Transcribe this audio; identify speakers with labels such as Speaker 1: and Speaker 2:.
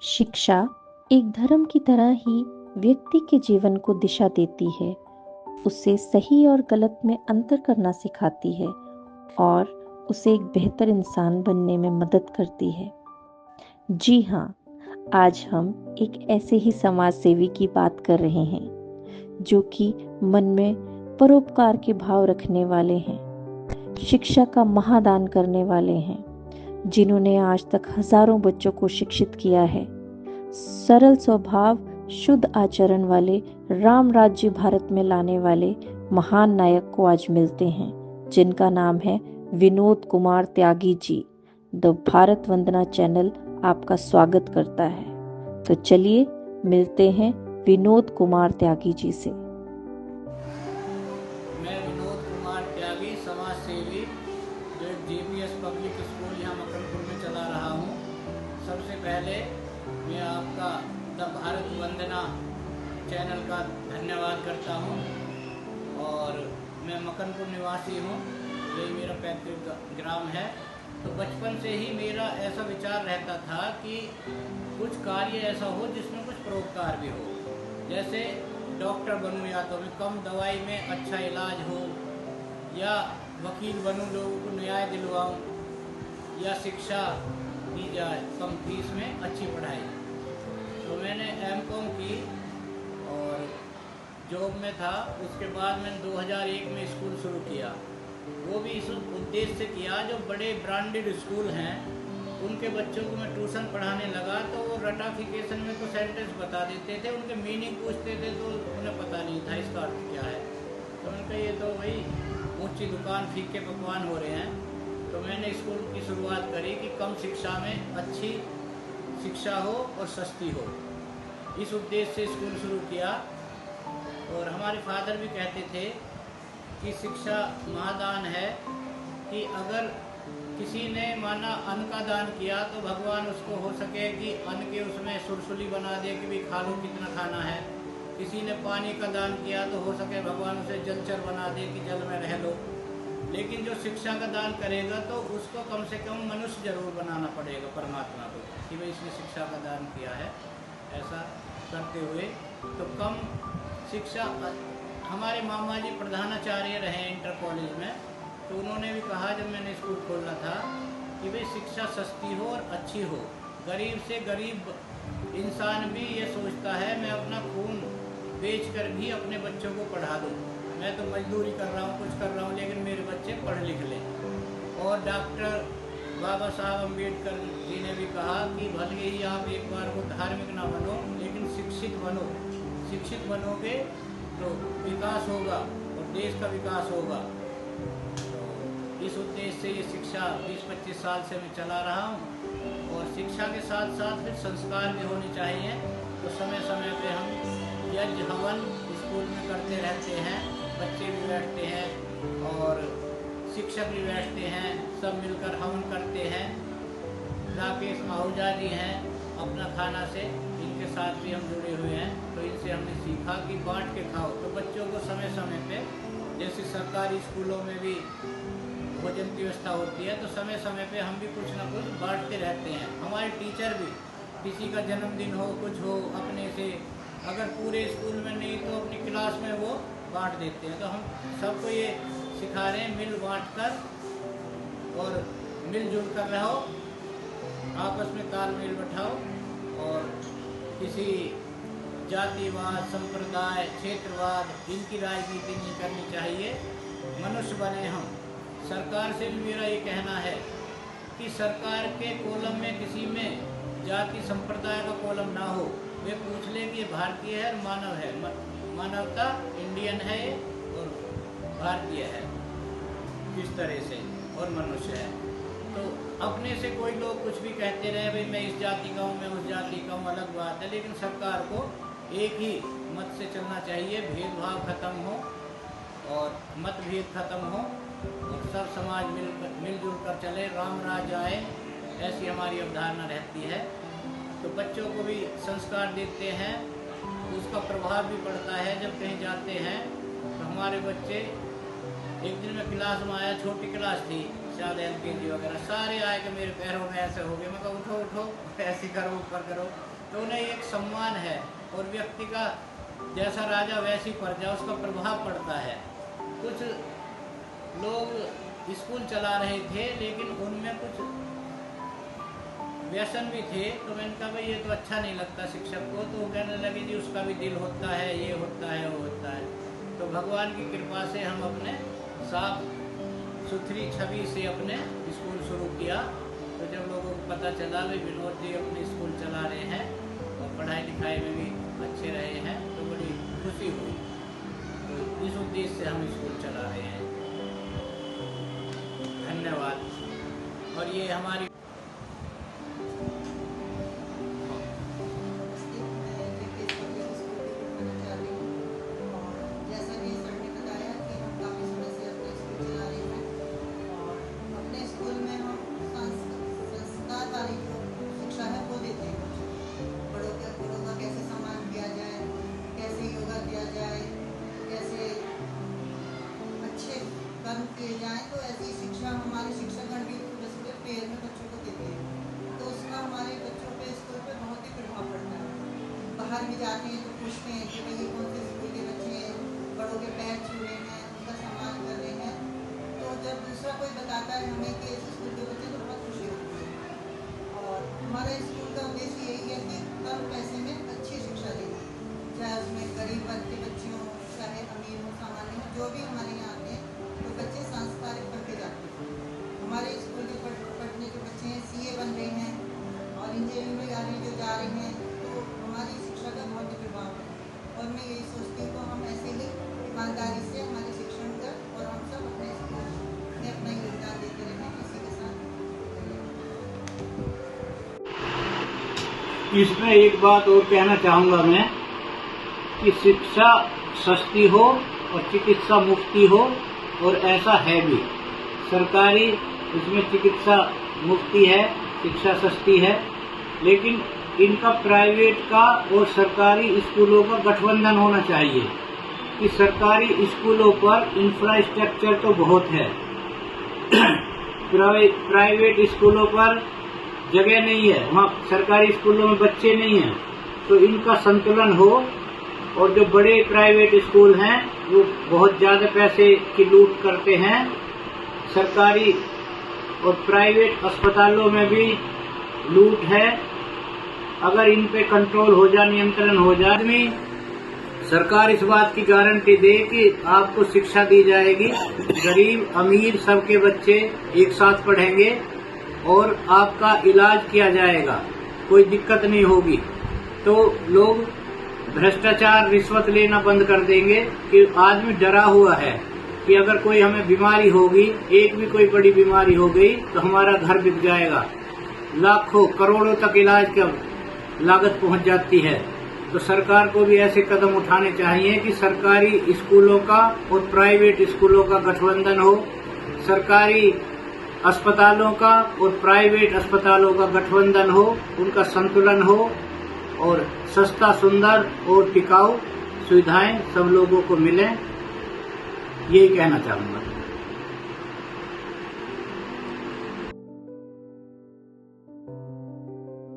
Speaker 1: शिक्षा एक धर्म की तरह ही व्यक्ति के जीवन को दिशा देती है, उसे सही और गलत में अंतर करना सिखाती है और उसे एक बेहतर इंसान बनने में मदद करती है। जी हाँ, आज हम एक ऐसे ही समाज सेवी की बात कर रहे हैं जो कि मन में परोपकार के भाव रखने वाले हैं, शिक्षा का महादान करने वाले हैं, जिन्होंने आज तक हजारों बच्चों को शिक्षित किया है। सरल स्वभाव, शुद्ध आचरण वाले, राम राज्य भारत में लाने वाले महान नायक को आज मिलते हैं, जिनका नाम है Vinod Kumar Tyagi ji. The Bharat Vandana channel आपका स्वागत करता है। तो चलिए मिलते हैं विनोद कुमार त्यागी जी से।
Speaker 2: मैं विनोद कुमार त्यागी, समाज सेवी, जो एक JPS पब्लिक स्कूल यहाँ मकरपुर में चला रहा हूँ। सबसे पहले मैं आपका द भारत वंदना चैनल का धन्यवाद करता हूँ। और मैं मकरपुर निवासी हूँ, यही मेरा पैतृक ग्राम है। तो बचपन से ही मेरा ऐसा विचार रहता था कि कुछ कार्य ऐसा हो जिसमें कुछ परोपकार भी हो, जैसे डॉक्टर बनूं या तो मैं कम दवाई में अच्छा इलाज हो, या वकील बनूं, लोगों को न्याय दिलवाऊं, या शिक्षा दी जाए कम फीस में अच्छी पढ़ाई। तो मैंने M.Com की और जॉब में था। उसके बाद मैंने 2001 में स्कूल शुरू किया। वो भी इस उद्देश्य से किया, जो बड़े ब्रांडेड स्कूल हैं उनके बच्चों को मैं ट्यूशन पढ़ाने लगा तो वो रटाफिकेशन में तो सेंटेंस बता देते थे, उनके मीनिंग पूछते थे तो उन्हें पता नहीं था इसका अर्थ क्या है। तो मैंने कहा ये तो वही ऊंची दुकान फीके पकवान हो रहे हैं। तो मैंने स्कूल की शुरुआत करी कि कम शिक्षा में अच्छी शिक्षा हो और सस्ती हो, इस उद्देश्य से स्कूल शुरू किया। और हमारे फादर भी कहते थे कि शिक्षा महादान है, कि अगर किसी ने माना अन्न का दान किया तो भगवान उसको हो सके कि अन्न के उसमें सुरसुली बना दे कि भी खा लो कितना खाना है। किसी ने पानी का दान किया तो हो सके भगवान उसे जलचर बना दे कि जल में रह लो। लेकिन जो शिक्षा का दान करेगा तो उसको कम से कम मनुष्य जरूर बनाना पड़ेगा परमात्मा को, कि भाई इसने शिक्षा का दान किया है। ऐसा करते हुए तो कम शिक्षा, हमारे मामा जी प्रधानाचार्य रहे इंटर कॉलेज में, तो उन्होंने भी कहा जब मैंने स्कूल खोलना था कि भाई शिक्षा सस्ती हो और अच्छी हो। गरीब से गरीब इंसान भी ये सोचता है मैं अपना खून बेच कर भी अपने बच्चों को पढ़ा दूँ। मैं तो मजदूरी कर रहा हूँ, कुछ कर रहा हूँ, लेकिन मेरे बच्चे पढ़ लिख लें। और डॉक्टर बाबा साहब अम्बेडकर जी ने भी कहा कि भले ही आप एक बार को धार्मिक ना बनो, लेकिन शिक्षित बनो। शिक्षित बनोगे तो विकास होगा और देश का विकास होगा। तो इस उद्देश्य से ये शिक्षा 20-25 साल से मैं चला रहा हूँ। और शिक्षा के साथ साथ फिर संस्कार भी होने चाहिए। तो समय समय पे हम यज्ञ हवन स्कूल में करते रहते हैं, बच्चे भी बैठते हैं और शिक्षक भी बैठते हैं, सब मिलकर हवन करते हैं। राकेश आहूजा जी हैं अपना खाना से, इनके साथ भी हम जुड़े हुए हैं। तो इनसे हमने सीखा कि बांट के खाओ। तो बच्चों को समय समय पे, जैसे सरकारी स्कूलों में भी भोजन की व्यवस्था होती है, तो समय समय पे हम भी कुछ ना कुछ बांटते रहते हैं। हमारे टीचर भी, किसी का जन्मदिन हो, कुछ हो, अपने से अगर पूरे स्कूल में नहीं तो अपनी क्लास में वो बांट देते हैं। तो हम सबको ये सिखा रहे हैं, मिल बांट कर और मिलजुल कर रहो, आपस में तालमेल बैठाओ और किसी जातिवाद, संप्रदाय, क्षेत्रवाद, इनकी राजनीति नहीं करनी चाहिए। मनुष्य बने हम। सरकार से भी मेरा ये कहना है कि सरकार के कॉलम में किसी में जाति संप्रदाय का कॉलम ना हो। वे पूछ ले कि ये भारतीय है और मानव है, मानवता इंडियन है और भारतीय है किस तरह से, और मनुष्य है। तो अपने से कोई लोग कुछ भी कहते रहे, भाई मैं इस जाति का हूँ, मैं उस जाति का हूँ, अलग बात है। लेकिन सरकार को एक ही मत से चलना चाहिए, भेदभाव खत्म हो और मतभेद खत्म हो और सब समाज मिलजुल कर चले, राम राज आए, ऐसी हमारी अवधारणा रहती है। तो बच्चों को भी संस्कार देते हैं, उसका प्रभाव भी पड़ता है। जब कहीं जाते हैं तो हमारे बच्चे, एक दिन मैं क्लास में आया, छोटी क्लास थी, शायद LKG वगैरह, सारे आए के मेरे पैरों में ऐसे हो गए। मैं कहा उठो उठो, ऐसे करो, ऊपर करो। तो उन्हें एक सम्मान है, और व्यक्ति का जैसा राजा वैसी प्रजा, उसका प्रभाव पड़ता है। कुछ लोग स्कूल चला रहे थे, लेकिन उनमें कुछ व्यसन भी थे। तो मैंने कहा भाई ये तो अच्छा नहीं लगता शिक्षक को। तो कहने लगे जी उसका भी दिल होता है, ये होता है, वो होता है। तो भगवान की कृपा से हम अपने साफ सुथरी छवि से अपने स्कूल शुरू किया। तो जब लोगों को पता चला भाई विनोद जी अपने स्कूल चला रहे हैं और पढ़ाई लिखाई में भी अच्छे रहे हैं, तो बड़ी खुशी हुई। तो इस उद्देश्य से हम स्कूल चला रहे हैं। धन्यवाद। और ये हमारी
Speaker 3: शिक्षा है वो देते हैं। बड़ों का कैसे सम्मान किया जाए, कैसे योगा किया जाए, कैसे अच्छे कर्म किए जाए, तो ऐसी शिक्षा हमारे शिक्षकगण भी सुबह प्रेयर में बच्चों को देते हैं। तो उसका हमारे बच्चों पे स्कूल पे बहुत ही प्रभाव पड़ता है। बाहर भी जाते हैं तो पूछते हैं कि भाई ये कौन से स्कूल के बच्चे हैं, बड़ों के पैर छू रहे हैं, उनका सम्मान कर रहे हैं। तो जब दूसरा कोई बताता है हमें कि इस स्कूल के बच्चे, तो बहुत खुशी होती है। और हमारे स्कूल का उद्देश्य यही है कि कम पैसे में अच्छी शिक्षा देना, चाहे उसमें गरीब वर्ग के बच्चे हों, चाहे अमीर हो, सामान्य हो, जो भी हमारे यहाँ आते हैं तो बच्चे सांस्कृतिक पढ़ के जाते हैं। हमारे स्कूल के पढ़ने के बच्चे हैं, CA बन रहे हैं और इंजीनियरिंग में जो जा रहे हैं। तो हमारी शिक्षा का बहुत ही प्रभाव है, और मैं यही सोचती हूँ हम ऐसे ही ईमानदारी से हमारे शिक्षण का और हम सब अपने स्कूल में अपना योगदान देते रहें। इसी के साथ
Speaker 2: इसमें एक बात और कहना चाहूँगा मैं कि शिक्षा सस्ती हो और चिकित्सा मुफ्ती हो, और ऐसा है भी। सरकारी इसमें चिकित्सा मुफ्ती है, शिक्षा सस्ती है, लेकिन इनका प्राइवेट का और सरकारी स्कूलों का गठबंधन होना चाहिए। कि सरकारी स्कूलों पर इंफ्रास्ट्रक्चर तो बहुत है, प्राइवेट स्कूलों पर जगह नहीं है, वहाँ सरकारी स्कूलों में बच्चे नहीं हैं। तो इनका संतुलन हो। और जो बड़े प्राइवेट स्कूल हैं वो बहुत ज़्यादा पैसे की लूट करते हैं। सरकारी और प्राइवेट अस्पतालों में भी लूट है। अगर इन पे कंट्रोल हो जाए, नियंत्रण हो जाए, आदमी सरकार इस बात की गारंटी दे कि आपको शिक्षा दी जाएगी, गरीब अमीर सबके बच्चे एक साथ पढ़ेंगे और आपका इलाज किया जाएगा, कोई दिक्कत नहीं होगी। तो लोग भ्रष्टाचार, रिश्वत लेना बंद कर देंगे। कि आदमी डरा हुआ है कि अगर कोई हमें बीमारी होगी, एक भी कोई बड़ी बीमारी हो गई तो हमारा घर बिक जाएगा, लाखों करोड़ों तक इलाज की लागत पहुंच जाती है। तो सरकार को भी ऐसे कदम उठाने चाहिए कि सरकारी स्कूलों का और प्राइवेट स्कूलों का गठबंधन हो, सरकारी अस्पतालों का और प्राइवेट अस्पतालों का गठबंधन हो, उनका संतुलन हो, और सस्ता, सुंदर और टिकाऊ सुविधाएं सब लोगों को मिलें, यही कहना चाहूँगा।